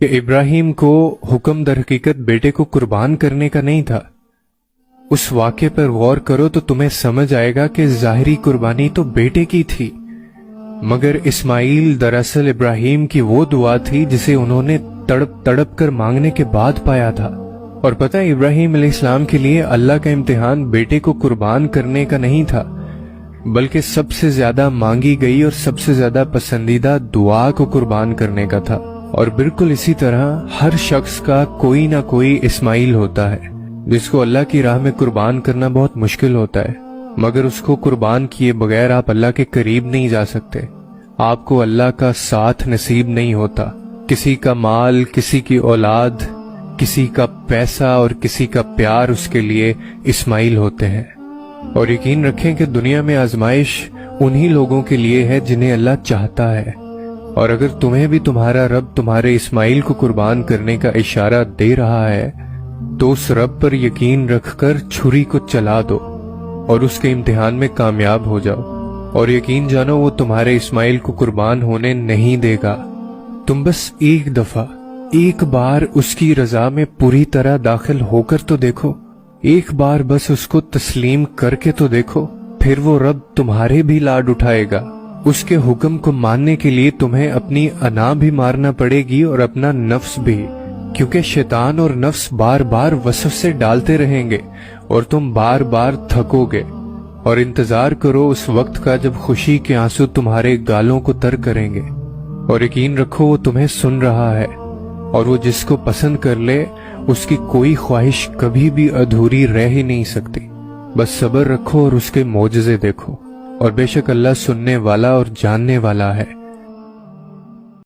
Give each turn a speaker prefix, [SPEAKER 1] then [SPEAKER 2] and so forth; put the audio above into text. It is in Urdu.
[SPEAKER 1] کہ ابراہیم کو حکم در حقیقت بیٹے کو قربان کرنے کا نہیں تھا؟ اس واقعے پر غور کرو تو تمہیں سمجھ آئے گا کہ ظاہری قربانی تو بیٹے کی تھی، مگر اسماعیل دراصل ابراہیم کی وہ دعا تھی جسے انہوں نے تڑپ تڑپ کر مانگنے کے بعد پایا تھا۔ اور پتہ ابراہیم علیہ السلام کے لیے اللہ کا امتحان بیٹے کو قربان کرنے کا نہیں تھا، بلکہ سب سے زیادہ مانگی گئی اور سب سے زیادہ پسندیدہ دعا کو قربان کرنے کا تھا۔ اور بالکل اسی طرح ہر شخص کا کوئی نہ کوئی اسماعیل ہوتا ہے جس کو اللہ کی راہ میں قربان کرنا بہت مشکل ہوتا ہے، مگر اس کو قربان کیے بغیر آپ اللہ کے قریب نہیں جا سکتے، آپ کو اللہ کا ساتھ نصیب نہیں ہوتا۔ کسی کا مال، کسی کی اولاد، کسی کا پیسہ اور کسی کا پیار اس کے لیے اسماعیل ہوتے ہیں۔ اور یقین رکھیں کہ دنیا میں آزمائش انہی لوگوں کے لیے ہے جنہیں اللہ چاہتا ہے، اور اگر تمہیں بھی تمہارا رب تمہارے اسماعیل کو قربان کرنے کا اشارہ دے رہا ہے تو اس رب پر یقین رکھ کر چھری کو چلا دو اور اس کے امتحان میں کامیاب ہو جاؤ، اور یقین جانو وہ تمہارے اسماعیل کو قربان ہونے نہیں دے گا۔ تم بس ایک دفعہ، ایک بار اس کی رضا میں پوری طرح داخل ہو کر تو دیکھو، ایک بار بس اس کو تسلیم کر کے تو دیکھو، پھر وہ رب تمہارے بھی لاڈ اٹھائے گا۔ اس کے حکم کو ماننے کے لیے تمہیں اپنی انا بھی مارنا پڑے گی اور اپنا نفس بھی، کیونکہ شیطان اور نفس بار بار وسوسے ڈالتے رہیں گے اور تم بار بار تھکو گے۔ اور انتظار کرو اس وقت کا جب خوشی کے آنسو تمہارے گالوں کو تر کریں گے، اور یقین رکھو وہ تمہیں سن رہا ہے، اور وہ جس کو پسند کر لے اس کی کوئی خواہش کبھی بھی ادھوری رہ ہی نہیں سکتی۔ بس صبر رکھو اور اس کے معجزے دیکھو، اور بے شک اللہ سننے والا اور جاننے والا ہے۔